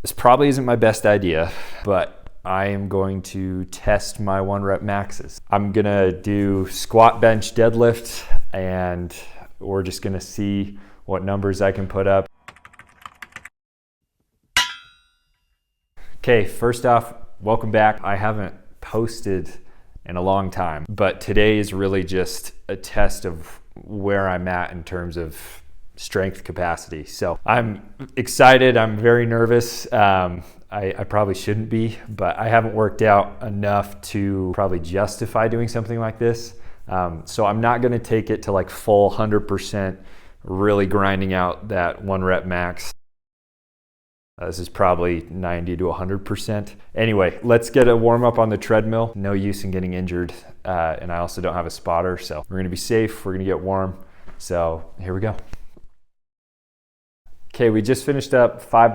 This probably isn't my best idea, but I am going to test my 1 rep maxes. I'm gonna do squat, bench, deadlift, and we're just gonna see what numbers I can put up. Okay, first off, welcome back. I haven't posted in a long time, but today is really just a test of where I'm at in terms of strength capacity. So I'm excited, I'm very nervous. I probably shouldn't be, but I haven't worked out enough to probably justify doing something like this. So I'm not gonna take it to like full 100%, really grinding out that 1 rep max. This is probably 90 to 100%. Anyway, let's get a warm up on the treadmill. No use in getting injured. And I also don't have a spotter, so we're gonna be safe, we're gonna get warm. So here we go. Okay, we just finished up 5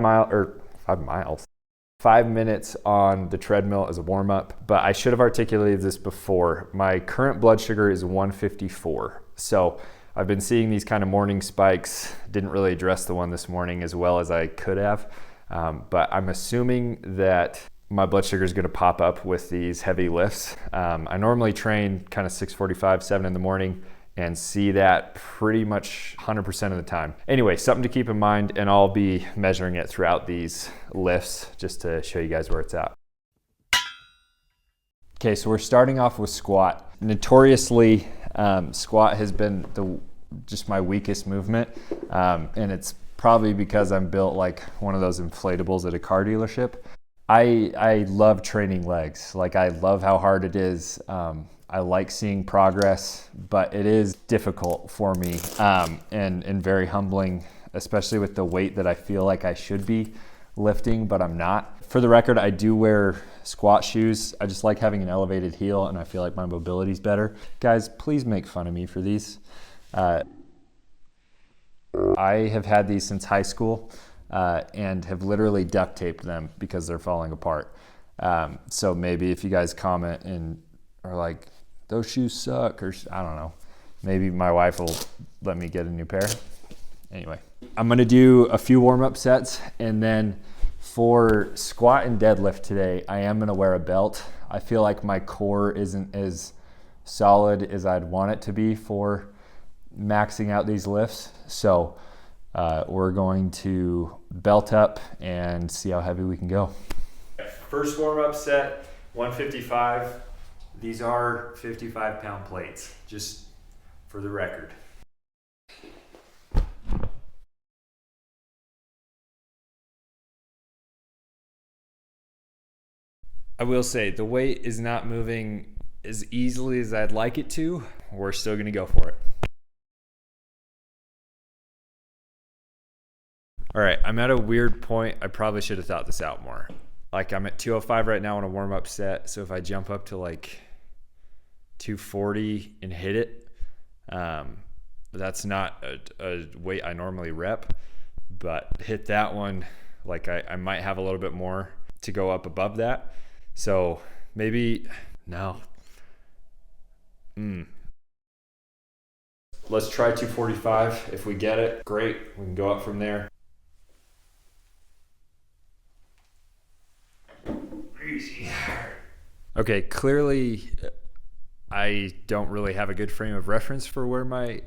minutes on the treadmill as a warm up, but I should have articulated this before. My current blood sugar is 154. So I've been seeing these kind of morning spikes. Didn't really address the one this morning as well as I could have. But I'm assuming that my blood sugar is going to pop up with these heavy lifts. I normally train kind of 6:45, 7 in the morning and see that pretty much 100% of the time. Anyway, something to keep in mind, and I'll be measuring it throughout these lifts just to show you guys where it's at. Okay, so we're starting off with squat. Notoriously, squat has been just my weakest movement, and it's probably because I'm built like one of those inflatables at a car dealership. I love training legs. Like, I love how hard it is. I like seeing progress, but it is difficult for me, and very humbling, especially with the weight that I feel like I should be lifting, but I'm not. For the record, I do wear squat shoes. I just like having an elevated heel, and I feel like my mobility is better. Guys, please make fun of me for these. I have had these since high school, and have literally duct taped them because they're falling apart. So maybe if you guys comment and are like, those shoes suck, or I don't know, maybe my wife will let me get a new pair. Anyway, I'm gonna do a few warm-up sets, and then for squat and deadlift today, I am gonna wear a belt. I feel like my core isn't as solid as I'd want it to be for maxing out these lifts. So we're going to belt up and see how heavy we can go. First warm-up set, 155. These are 55-pound plates, just for the record. I will say the weight is not moving as easily as I'd like it to. We're still gonna go for it. All right, I'm at a weird point. I probably should have thought this out more. Like, I'm at 205 right now on a warm-up set, so if I jump up to like 240 and hit it, that's not a weight I normally rep, but hit that one, like I might have a little bit more to go up above that. So maybe, no. Let's try 245. If we get it, great. We can go up from there. Easy. Okay, clearly I don't really have a good frame of reference for where my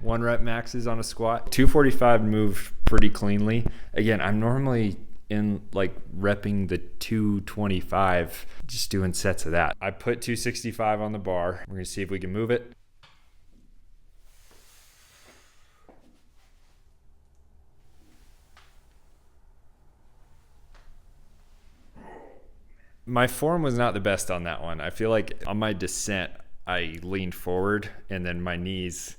1 rep max is on a squat. 245 moved pretty cleanly. Again, I'm normally in like repping the 225, just doing sets of that. I put 265 on the bar. We're gonna see if we can move it. My form was not the best on that one. I feel like on my descent, I leaned forward and then my knees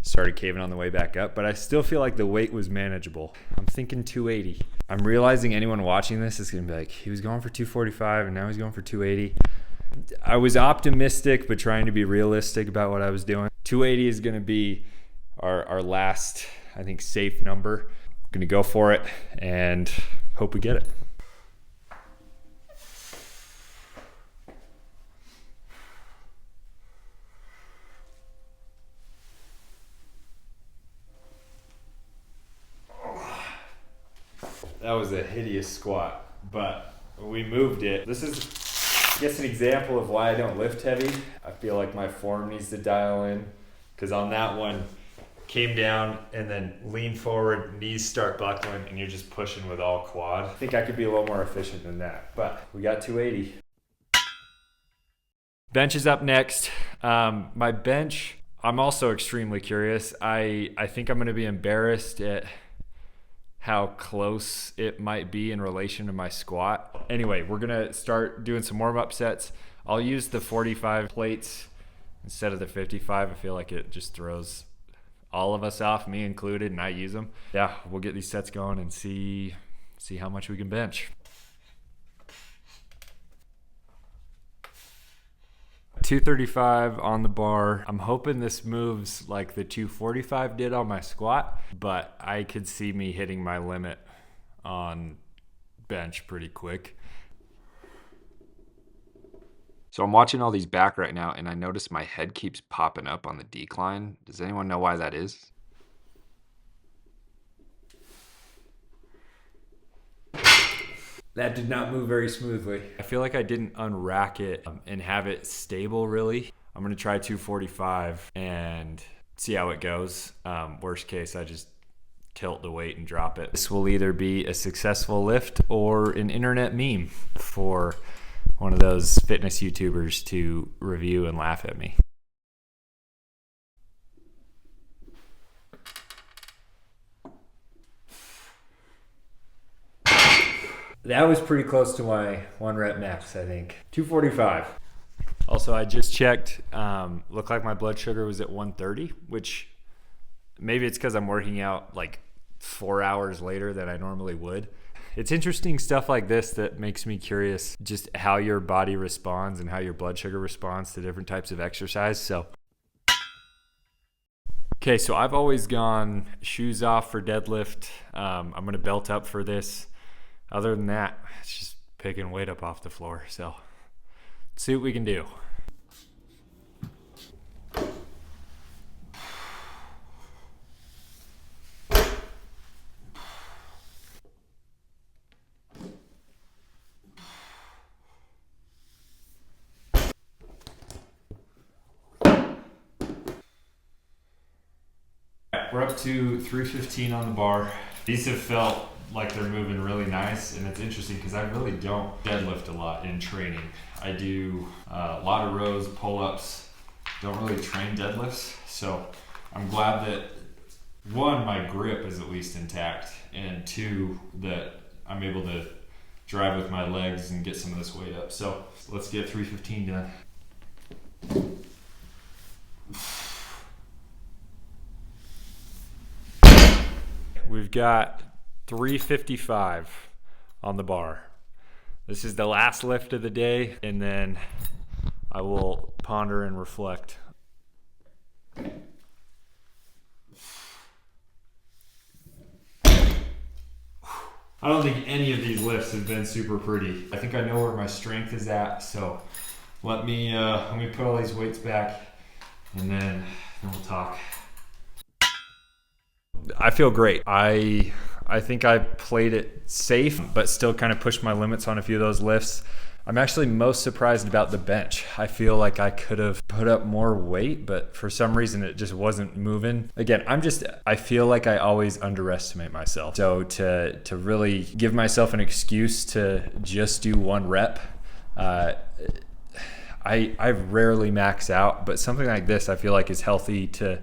started caving on the way back up, but I still feel like the weight was manageable. I'm thinking 280. I'm realizing anyone watching this is gonna be like, he was going for 245 and now he's going for 280. I was optimistic, but trying to be realistic about what I was doing. 280 is gonna be our last, I think, safe number. I'm gonna go for it and hope we get it. That was a hideous squat, but we moved it. This is, I guess, an example of why I don't lift heavy. I feel like my form needs to dial in, because on that one, came down and then lean forward, knees start buckling, and you're just pushing with all quad. I think I could be a little more efficient than that, but we got 280. Bench is up next. My bench, I'm also extremely curious. I think I'm gonna be embarrassed at how close it might be in relation to my squat. Anyway, we're gonna start doing some warm-up sets. I'll use the 45 plates instead of the 55. I feel like it just throws all of us off, me included, and I use them. Yeah, we'll get these sets going and see how much we can bench. 235 on the bar. I'm hoping this moves like the 245 did on my squat, but I could see me hitting my limit on bench pretty quick. So I'm watching all these back right now, and I notice my head keeps popping up on the decline. Does anyone know why that is? That did not move very smoothly. I feel like I didn't unrack it and have it stable really. I'm gonna try 245 and see how it goes. Worst case, I just tilt the weight and drop it. This will either be a successful lift or an internet meme for one of those fitness YouTubers to review and laugh at me. That was pretty close to my 1 rep max, I think. 245. Also, I just checked, looked like my blood sugar was at 130, which maybe it's because I'm working out like 4 hours later than I normally would. It's interesting stuff like this that makes me curious just how your body responds and how your blood sugar responds to different types of exercise. So, okay, so I've always gone shoes off for deadlift. I'm gonna belt up for this. Other than that, it's just picking weight up off the floor. So let's see what we can do. We're up to 315 on the bar. These have felt like they're moving really nice, and it's interesting because I really don't deadlift a lot in training. I do a lot of rows, pull-ups, don't really train deadlifts. So I'm glad that one, my grip is at least intact, and two, that I'm able to drive with my legs and get some of this weight up. So let's get 315 done. We've got 355 on the bar. This is the last lift of the day, and then I will ponder and reflect. I don't think any of these lifts have been super pretty. I think I know where my strength is at, so let me put all these weights back, and then we'll talk. I feel great. I think I played it safe, but still kind of pushed my limits on a few of those lifts. I'm actually most surprised about the bench. I feel like I could have put up more weight, but for some reason it just wasn't moving. Again, I feel like I always underestimate myself. So to really give myself an excuse to just do 1 rep, I rarely max out, but something like this I feel like is healthy to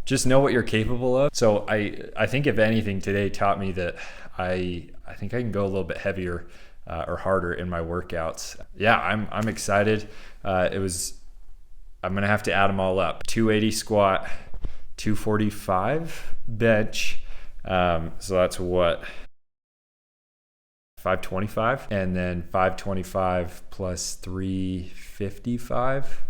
just know what you're capable of. So I think if anything today taught me that I think I can go a little bit heavier or harder in my workouts. Yeah, I'm excited. I'm gonna have to add them all up. 280 squat, 245 bench. So that's what, 525, and then 525 plus 355.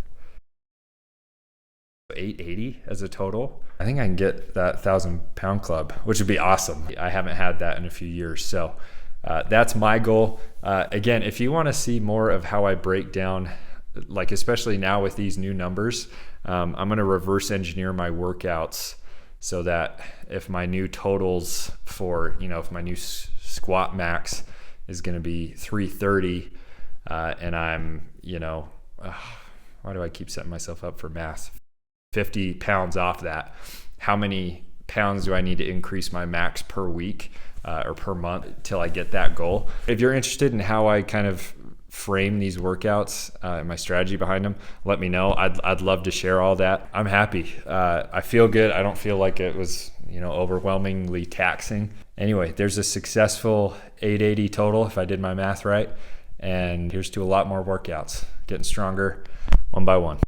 880 as a total. I think I can get that 1,000-pound club, which would be awesome. I haven't had that in a few years. So that's my goal. Again, if you want to see more of how I break down, like especially now with these new numbers, I'm going to reverse engineer my workouts so that if my new totals for, if my new squat max is going to be 330, and I'm, why do I keep setting myself up for math? 50 pounds off that. How many pounds do I need to increase my max per week or per month till I get that goal? If you're interested in how I kind of frame these workouts and my strategy behind them, let me know. I'd love to share all that. I'm happy. I feel good. I don't feel like it was, overwhelmingly taxing. Anyway, there's a successful 880 total if I did my math right. And here's to a lot more workouts, getting stronger one by one.